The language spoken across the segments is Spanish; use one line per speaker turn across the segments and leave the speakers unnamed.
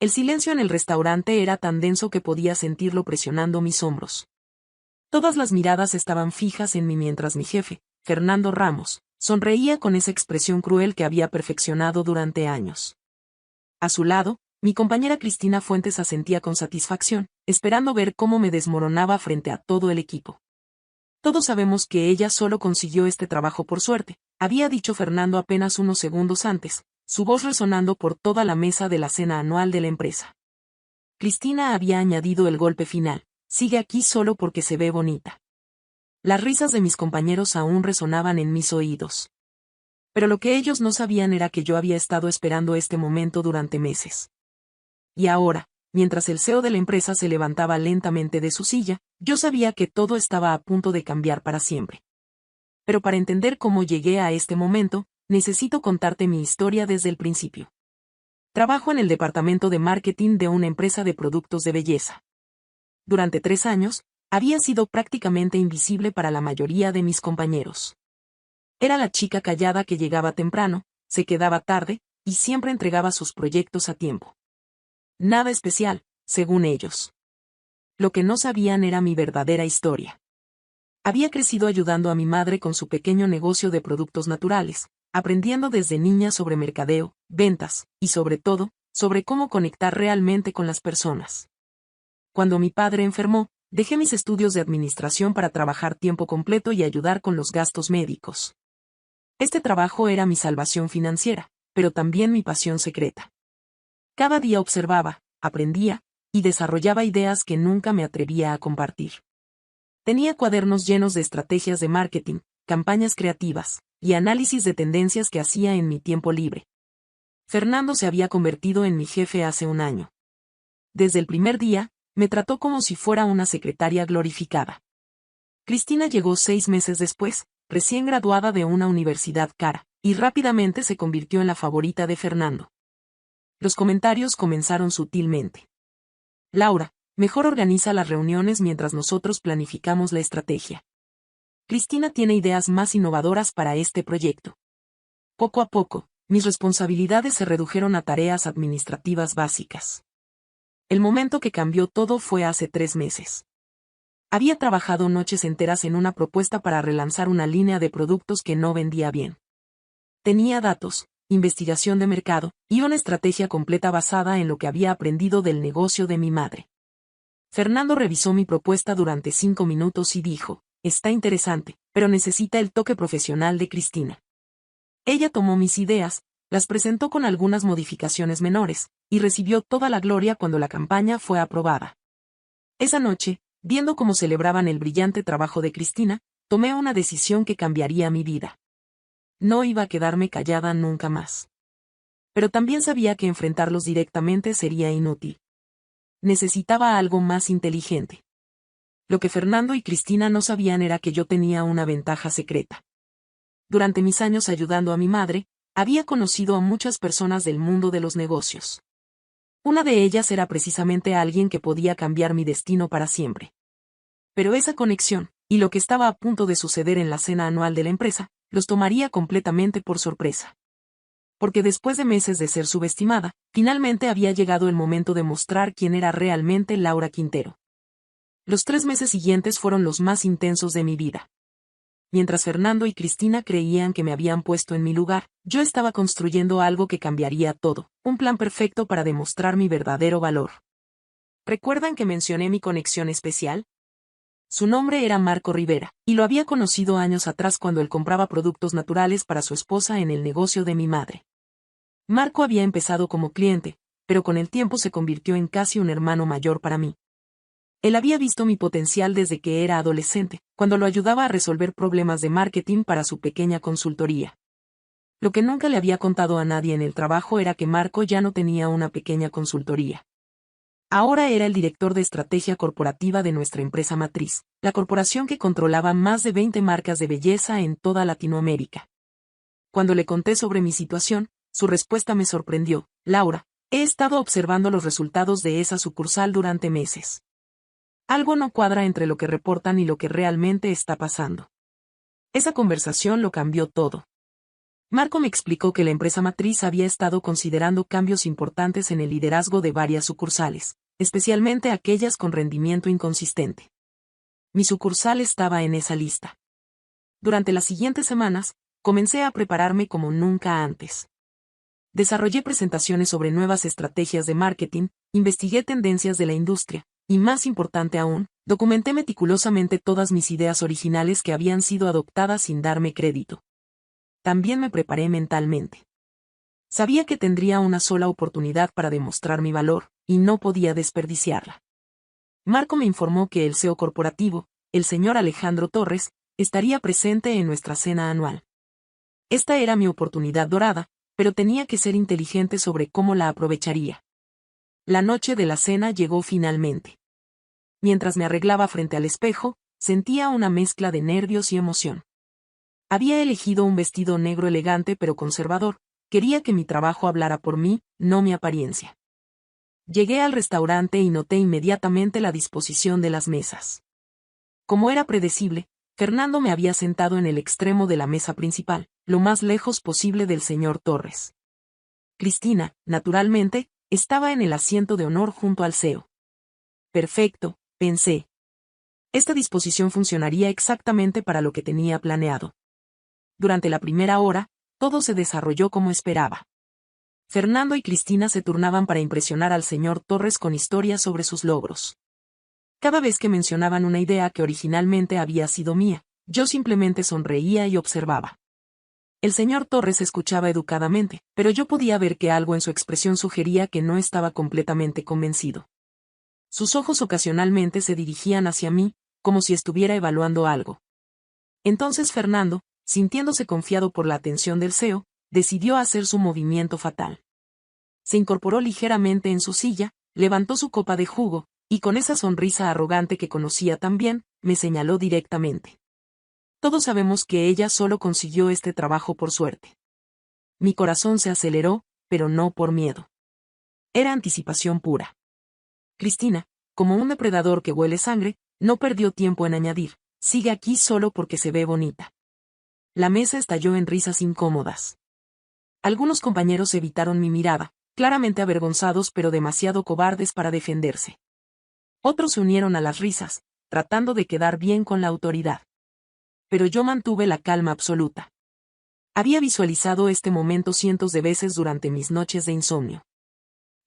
El silencio en el restaurante era tan denso que podía sentirlo presionando mis hombros. Todas las miradas estaban fijas en mí mientras mi jefe, Fernando Ramos, sonreía con esa expresión cruel que había perfeccionado durante años. A su lado, mi compañera Cristina Fuentes asentía con satisfacción, esperando ver cómo me desmoronaba frente a todo el equipo. Todos sabemos que ella solo consiguió este trabajo por suerte, había dicho Fernando apenas unos segundos antes, su voz resonando por toda la mesa de la cena anual de la empresa. Cristina había añadido el golpe final, sigue aquí solo porque se ve bonita. Las risas de mis compañeros aún resonaban en mis oídos. Pero lo que ellos no sabían era que yo había estado esperando este momento durante meses. Y ahora, mientras el CEO de la empresa se levantaba lentamente de su silla, yo sabía que todo estaba a punto de cambiar para siempre. Pero para entender cómo llegué a este momento, necesito contarte mi historia desde el principio. Trabajo en el departamento de marketing de una empresa de productos de belleza. Durante 3 años, había sido prácticamente invisible para la mayoría de mis compañeros. Era la chica callada que llegaba temprano, se quedaba tarde, y siempre entregaba sus proyectos a tiempo. Nada especial, según ellos. Lo que no sabían era mi verdadera historia. Había crecido ayudando a mi madre con su pequeño negocio de productos naturales, aprendiendo desde niña sobre mercadeo, ventas, y sobre todo, sobre cómo conectar realmente con las personas. Cuando mi padre enfermó, dejé mis estudios de administración para trabajar tiempo completo y ayudar con los gastos médicos. Este trabajo era mi salvación financiera, pero también mi pasión secreta. Cada día observaba, aprendía, y desarrollaba ideas que nunca me atrevía a compartir. Tenía cuadernos llenos de estrategias de marketing, campañas creativas, y análisis de tendencias que hacía en mi tiempo libre. Fernando se había convertido en mi jefe hace un año. Desde el primer día, me trató como si fuera una secretaria glorificada. Cristina llegó 6 meses después, recién graduada de una universidad cara, y rápidamente se convirtió en la favorita de Fernando. Los comentarios comenzaron sutilmente. Laura, mejor organiza las reuniones mientras nosotros planificamos la estrategia. Cristina tiene ideas más innovadoras para este proyecto. Poco a poco, mis responsabilidades se redujeron a tareas administrativas básicas. El momento que cambió todo fue hace 3 meses. Había trabajado noches enteras en una propuesta para relanzar una línea de productos que no vendía bien. Tenía datos, investigación de mercado, y una estrategia completa basada en lo que había aprendido del negocio de mi madre. Fernando revisó mi propuesta durante 5 minutos y dijo, está interesante, pero necesita el toque profesional de Cristina. Ella tomó mis ideas, las presentó con algunas modificaciones menores, y recibió toda la gloria cuando la campaña fue aprobada. Esa noche, viendo cómo celebraban el brillante trabajo de Cristina, tomé una decisión que cambiaría mi vida. No iba a quedarme callada nunca más. Pero también sabía que enfrentarlos directamente sería inútil. Necesitaba algo más inteligente. Lo que Fernando y Cristina no sabían era que yo tenía una ventaja secreta. Durante mis años ayudando a mi madre, había conocido a muchas personas del mundo de los negocios. Una de ellas era precisamente alguien que podía cambiar mi destino para siempre. Pero esa conexión, y lo que estaba a punto de suceder en la cena anual de la empresa, los tomaría completamente por sorpresa. Porque después de meses de ser subestimada, finalmente había llegado el momento de mostrar quién era realmente Laura Quintero. Los 3 meses siguientes fueron los más intensos de mi vida. Mientras Fernando y Cristina creían que me habían puesto en mi lugar, yo estaba construyendo algo que cambiaría todo, un plan perfecto para demostrar mi verdadero valor. ¿Recuerdan que mencioné mi conexión especial? Su nombre era Marco Rivera, y lo había conocido años atrás cuando él compraba productos naturales para su esposa en el negocio de mi madre. Marco había empezado como cliente, pero con el tiempo se convirtió en casi un hermano mayor para mí. Él había visto mi potencial desde que era adolescente, cuando lo ayudaba a resolver problemas de marketing para su pequeña consultoría. Lo que nunca le había contado a nadie en el trabajo era que Marco ya no tenía una pequeña consultoría. Ahora era el director de estrategia corporativa de nuestra empresa matriz, la corporación que controlaba más de 20 marcas de belleza en toda Latinoamérica. Cuando le conté sobre mi situación, su respuesta me sorprendió. Laura, he estado observando los resultados de esa sucursal durante meses. Algo no cuadra entre lo que reportan y lo que realmente está pasando. Esa conversación lo cambió todo. Marco me explicó que la empresa matriz había estado considerando cambios importantes en el liderazgo de varias sucursales, especialmente aquellas con rendimiento inconsistente. Mi sucursal estaba en esa lista. Durante las siguientes semanas, comencé a prepararme como nunca antes. Desarrollé presentaciones sobre nuevas estrategias de marketing, investigué tendencias de la industria, y más importante aún, documenté meticulosamente todas mis ideas originales que habían sido adoptadas sin darme crédito. También me preparé mentalmente. Sabía que tendría una sola oportunidad para demostrar mi valor, y no podía desperdiciarla. Marco me informó que el CEO corporativo, el señor Alejandro Torres, estaría presente en nuestra cena anual. Esta era mi oportunidad dorada, pero tenía que ser inteligente sobre cómo la aprovecharía. La noche de la cena llegó finalmente. Mientras me arreglaba frente al espejo, sentía una mezcla de nervios y emoción. Había elegido un vestido negro elegante pero conservador, quería que mi trabajo hablara por mí, no mi apariencia. Llegué al restaurante y noté inmediatamente la disposición de las mesas. Como era predecible, Fernando me había sentado en el extremo de la mesa principal, lo más lejos posible del señor Torres. Cristina, naturalmente, estaba en el asiento de honor junto al CEO. Perfecto, pensé. Esta disposición funcionaría exactamente para lo que tenía planeado. Durante la primera hora, todo se desarrolló como esperaba. Fernando y Cristina se turnaban para impresionar al señor Torres con historias sobre sus logros. Cada vez que mencionaban una idea que originalmente había sido mía, yo simplemente sonreía y observaba. El señor Torres escuchaba educadamente, pero yo podía ver que algo en su expresión sugería que no estaba completamente convencido. Sus ojos ocasionalmente se dirigían hacia mí, como si estuviera evaluando algo. Entonces Fernando, sintiéndose confiado por la atención del CEO, decidió hacer su movimiento fatal. Se incorporó ligeramente en su silla, levantó su copa de jugo, y con esa sonrisa arrogante que conocía tan bien, me señaló directamente. Todos sabemos que ella solo consiguió este trabajo por suerte. Mi corazón se aceleró, pero no por miedo. Era anticipación pura. Cristina, como un depredador que huele sangre, no perdió tiempo en añadir, sigue aquí solo porque se ve bonita. La mesa estalló en risas incómodas. Algunos compañeros evitaron mi mirada, claramente avergonzados pero demasiado cobardes para defenderse. Otros se unieron a las risas, tratando de quedar bien con la autoridad. Pero yo mantuve la calma absoluta. Había visualizado este momento cientos de veces durante mis noches de insomnio.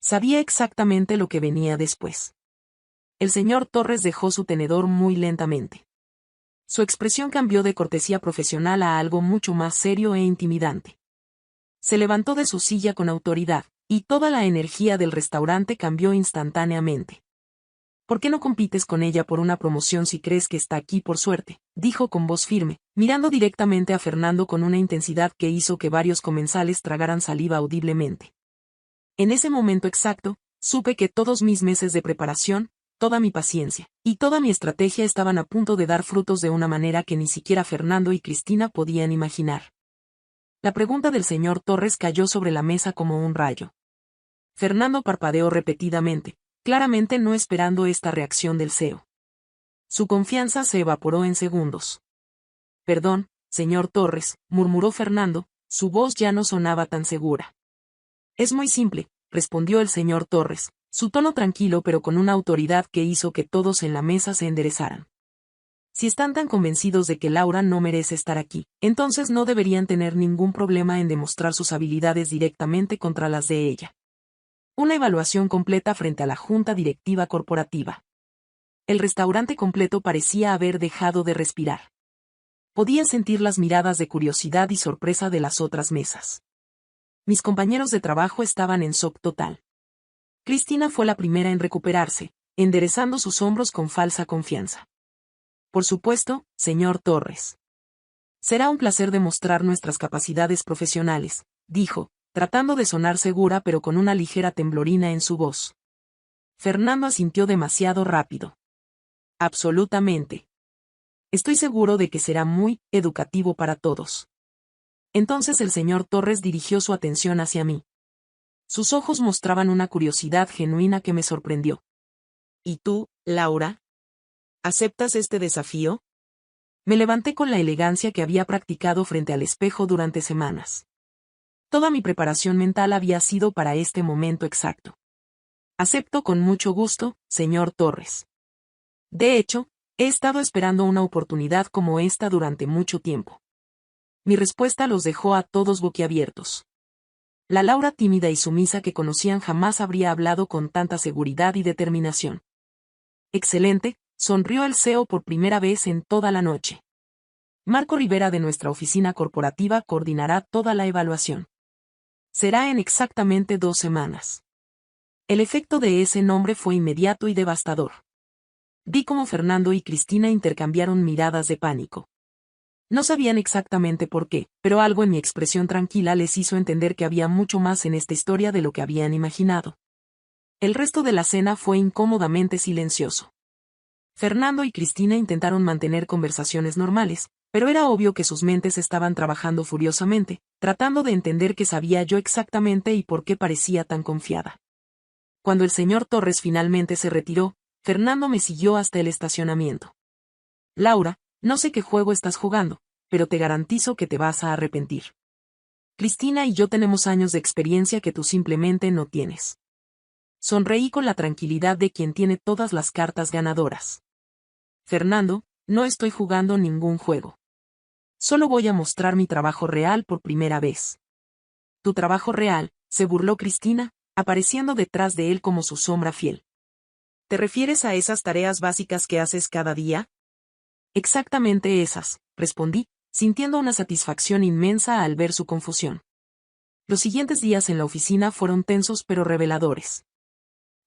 Sabía exactamente lo que venía después. El señor Torres dejó su tenedor muy lentamente. Su expresión cambió de cortesía profesional a algo mucho más serio e intimidante. Se levantó de su silla con autoridad, y toda la energía del restaurante cambió instantáneamente. ¿Por qué no compites con ella por una promoción si crees que está aquí por suerte?, dijo con voz firme, mirando directamente a Fernando con una intensidad que hizo que varios comensales tragaran saliva audiblemente. En ese momento exacto, supe que todos mis meses de preparación, toda mi paciencia, y toda mi estrategia estaban a punto de dar frutos de una manera que ni siquiera Fernando y Cristina podían imaginar. La pregunta del señor Torres cayó sobre la mesa como un rayo. Fernando parpadeó repetidamente, claramente no esperando esta reacción del CEO. Su confianza se evaporó en segundos. Perdón, señor Torres, murmuró Fernando, su voz ya no sonaba tan segura. Es muy simple, respondió el señor Torres, su tono tranquilo pero con una autoridad que hizo que todos en la mesa se enderezaran. Si están tan convencidos de que Laura no merece estar aquí, entonces no deberían tener ningún problema en demostrar sus habilidades directamente contra las de ella. Una evaluación completa frente a la junta directiva corporativa. El restaurante completo parecía haber dejado de respirar. Podía sentir las miradas de curiosidad y sorpresa de las otras mesas. Mis compañeros de trabajo estaban en shock total. Cristina fue la primera en recuperarse, enderezando sus hombros con falsa confianza. Por supuesto, señor Torres. Será un placer demostrar nuestras capacidades profesionales, dijo, tratando de sonar segura pero con una ligera temblorina en su voz. Fernando asintió demasiado rápido. Absolutamente. Estoy seguro de que será muy educativo para todos. Entonces el señor Torres dirigió su atención hacia mí. Sus ojos mostraban una curiosidad genuina que me sorprendió. ¿Y tú, Laura? ¿Aceptas este desafío? Me levanté con la elegancia que había practicado frente al espejo durante semanas. Toda mi preparación mental había sido para este momento exacto. Acepto con mucho gusto, señor Torres. De hecho, he estado esperando una oportunidad como esta durante mucho tiempo. Mi respuesta los dejó a todos boquiabiertos. La Laura tímida y sumisa que conocían jamás habría hablado con tanta seguridad y determinación. Excelente, sonrió el CEO por primera vez en toda la noche. Marco Rivera de nuestra oficina corporativa coordinará toda la evaluación. Será en exactamente 2 semanas. El efecto de ese nombre fue inmediato y devastador. Vi cómo Fernando y Cristina intercambiaron miradas de pánico. No sabían exactamente por qué, pero algo en mi expresión tranquila les hizo entender que había mucho más en esta historia de lo que habían imaginado. El resto de la cena fue incómodamente silencioso. Fernando y Cristina intentaron mantener conversaciones normales, pero era obvio que sus mentes estaban trabajando furiosamente, tratando de entender qué sabía yo exactamente y por qué parecía tan confiada. Cuando el señor Torres finalmente se retiró, Fernando me siguió hasta el estacionamiento. Laura, no sé qué juego estás jugando, pero te garantizo que te vas a arrepentir. Cristina y yo tenemos años de experiencia que tú simplemente no tienes. Sonreí con la tranquilidad de quien tiene todas las cartas ganadoras. Fernando, no estoy jugando ningún juego. Solo voy a mostrar mi trabajo real por primera vez. ¿Tu trabajo real?, se burló Cristina, apareciendo detrás de él como su sombra fiel. ¿Te refieres a esas tareas básicas que haces cada día? Exactamente esas, respondí, sintiendo una satisfacción inmensa al ver su confusión. Los siguientes días en la oficina fueron tensos pero reveladores.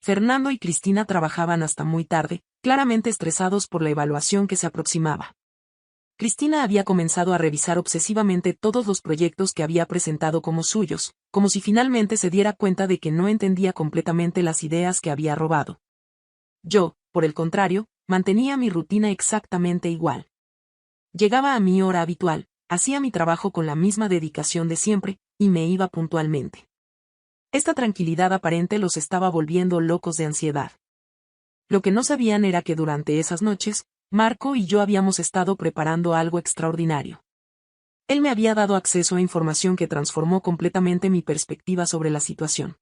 Fernando y Cristina trabajaban hasta muy tarde, claramente estresados por la evaluación que se aproximaba. Cristina había comenzado a revisar obsesivamente todos los proyectos que había presentado como suyos, como si finalmente se diera cuenta de que no entendía completamente las ideas que había robado. Yo, por el contrario, mantenía mi rutina exactamente igual. Llegaba a mi hora habitual, hacía mi trabajo con la misma dedicación de siempre, y me iba puntualmente. Esta tranquilidad aparente los estaba volviendo locos de ansiedad. Lo que no sabían era que durante esas noches, Marco y yo habíamos estado preparando algo extraordinario. Él me había dado acceso a información que transformó completamente mi perspectiva sobre la situación.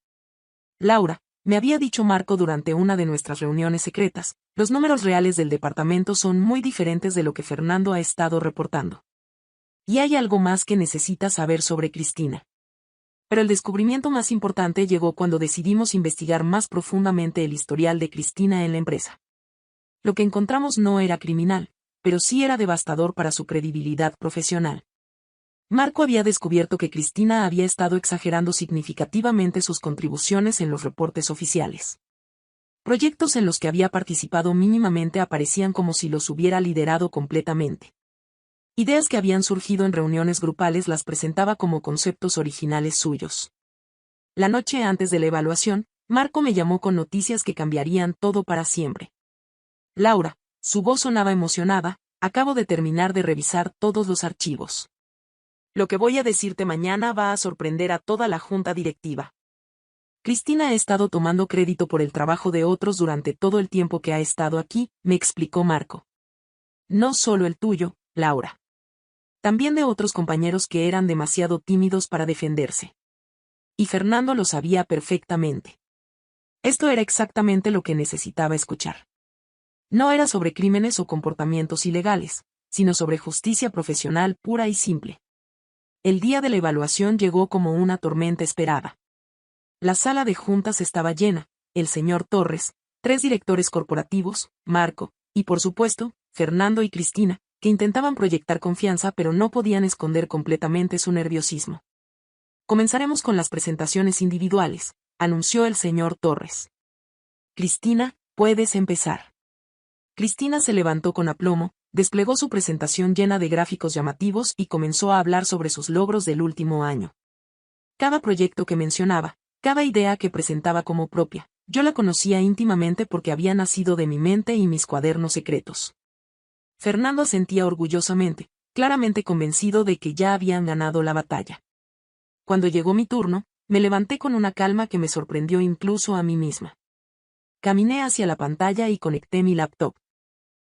Laura, me había dicho Marco durante una de nuestras reuniones secretas, los números reales del departamento son muy diferentes de lo que Fernando ha estado reportando. Y hay algo más que necesitas saber sobre Cristina. Pero el descubrimiento más importante llegó cuando decidimos investigar más profundamente el historial de Cristina en la empresa. Lo que encontramos no era criminal, pero sí era devastador para su credibilidad profesional. Marco había descubierto que Cristina había estado exagerando significativamente sus contribuciones en los reportes oficiales. Proyectos en los que había participado mínimamente aparecían como si los hubiera liderado completamente. Ideas que habían surgido en reuniones grupales las presentaba como conceptos originales suyos. La noche antes de la evaluación, Marco me llamó con noticias que cambiarían todo para siempre. Laura, su voz sonaba emocionada, acabo de terminar de revisar todos los archivos. Lo que voy a decirte mañana va a sorprender a toda la junta directiva. Cristina ha estado tomando crédito por el trabajo de otros durante todo el tiempo que ha estado aquí, me explicó Marco. No solo el tuyo, Laura. También de otros compañeros que eran demasiado tímidos para defenderse. Y Fernando lo sabía perfectamente. Esto era exactamente lo que necesitaba escuchar. No era sobre crímenes o comportamientos ilegales, sino sobre justicia profesional pura y simple. El día de la evaluación llegó como una tormenta esperada. La sala de juntas estaba llena, el señor Torres, 3 directores corporativos, Marco, y por supuesto, Fernando y Cristina, que intentaban proyectar confianza pero no podían esconder completamente su nerviosismo. Comenzaremos con las presentaciones individuales, anunció el señor Torres. Cristina, puedes empezar. Cristina se levantó con aplomo, desplegó su presentación llena de gráficos llamativos y comenzó a hablar sobre sus logros del último año. Cada proyecto que mencionaba, cada idea que presentaba como propia, yo la conocía íntimamente porque había nacido de mi mente y mis cuadernos secretos. Fernando asentía orgullosamente, claramente convencido de que ya habían ganado la batalla. Cuando llegó mi turno, me levanté con una calma que me sorprendió incluso a mí misma. Caminé hacia la pantalla y conecté mi laptop.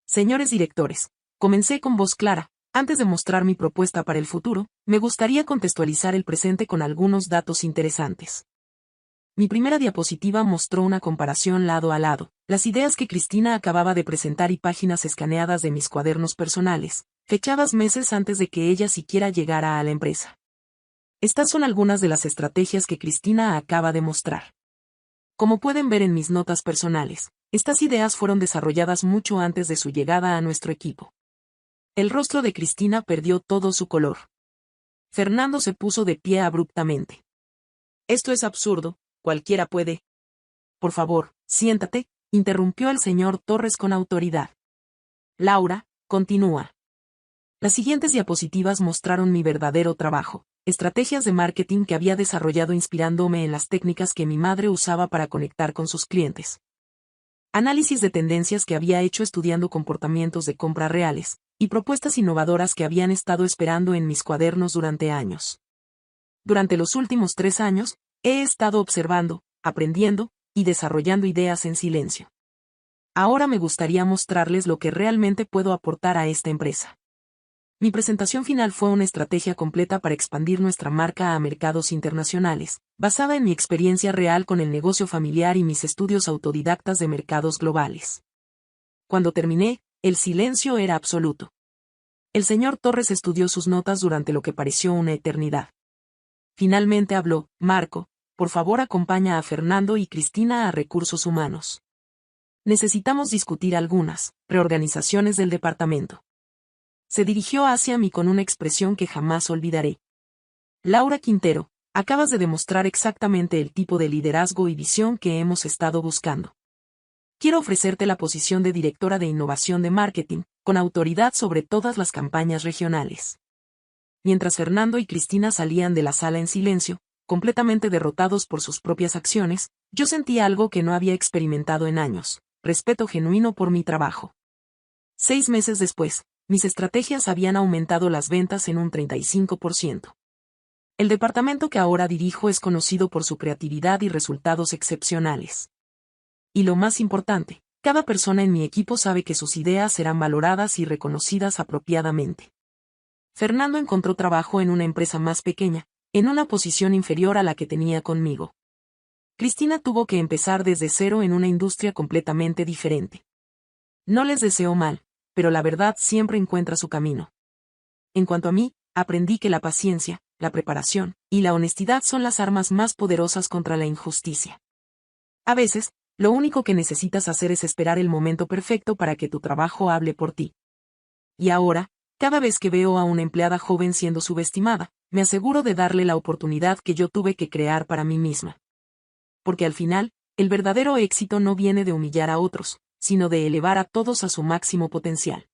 Señores directores, comencé con voz clara, Antes de mostrar mi propuesta para el futuro, me gustaría contextualizar el presente con algunos datos interesantes. Mi primera diapositiva mostró una comparación lado a lado, las ideas que Cristina acababa de presentar y páginas escaneadas de mis cuadernos personales, fechadas meses antes de que ella siquiera llegara a la empresa. Estas son algunas de las estrategias que Cristina acaba de mostrar. Como pueden ver en mis notas personales, estas ideas fueron desarrolladas mucho antes de su llegada a nuestro equipo. El rostro de Cristina perdió todo su color. Fernando se puso de pie abruptamente. Esto es absurdo, cualquiera puede. Por favor, siéntate, interrumpió el señor Torres con autoridad. Laura, continúa. Las siguientes diapositivas mostraron mi verdadero trabajo, estrategias de marketing que había desarrollado inspirándome en las técnicas que mi madre usaba para conectar con sus clientes. Análisis de tendencias que había hecho estudiando comportamientos de compra reales, y propuestas innovadoras que habían estado esperando en mis cuadernos durante años. Durante los últimos 3 años, he estado observando, aprendiendo, y desarrollando ideas en silencio. Ahora me gustaría mostrarles lo que realmente puedo aportar a esta empresa. Mi presentación final fue una estrategia completa para expandir nuestra marca a mercados internacionales, basada en mi experiencia real con el negocio familiar y mis estudios autodidactas de mercados globales. Cuando terminé, el silencio era absoluto. El señor Torres estudió sus notas durante lo que pareció una eternidad. Finalmente habló: Marco, por favor acompaña a Fernando y Cristina a Recursos Humanos. Necesitamos discutir algunas reorganizaciones del departamento. Se dirigió hacia mí con una expresión que jamás olvidaré. Laura Quintero, acabas de demostrar exactamente el tipo de liderazgo y visión que hemos estado buscando. Quiero ofrecerte la posición de directora de innovación de marketing, con autoridad sobre todas las campañas regionales. Mientras Fernando y Cristina salían de la sala en silencio, completamente derrotados por sus propias acciones, yo sentí algo que no había experimentado en años: respeto genuino por mi trabajo. 6 meses después, mis estrategias habían aumentado las ventas en un 35%. El departamento que ahora dirijo es conocido por su creatividad y resultados excepcionales. Y lo más importante, cada persona en mi equipo sabe que sus ideas serán valoradas y reconocidas apropiadamente. Fernando encontró trabajo en una empresa más pequeña, en una posición inferior a la que tenía conmigo. Cristina tuvo que empezar desde cero en una industria completamente diferente. No les deseo mal, pero la verdad siempre encuentra su camino. En cuanto a mí, aprendí que la paciencia, la preparación y la honestidad son las armas más poderosas contra la injusticia. A veces, lo único que necesitas hacer es esperar el momento perfecto para que tu trabajo hable por ti. Y ahora, cada vez que veo a una empleada joven siendo subestimada, me aseguro de darle la oportunidad que yo tuve que crear para mí misma. Porque al final, el verdadero éxito no viene de humillar a otros, sino de elevar a todos a su máximo potencial.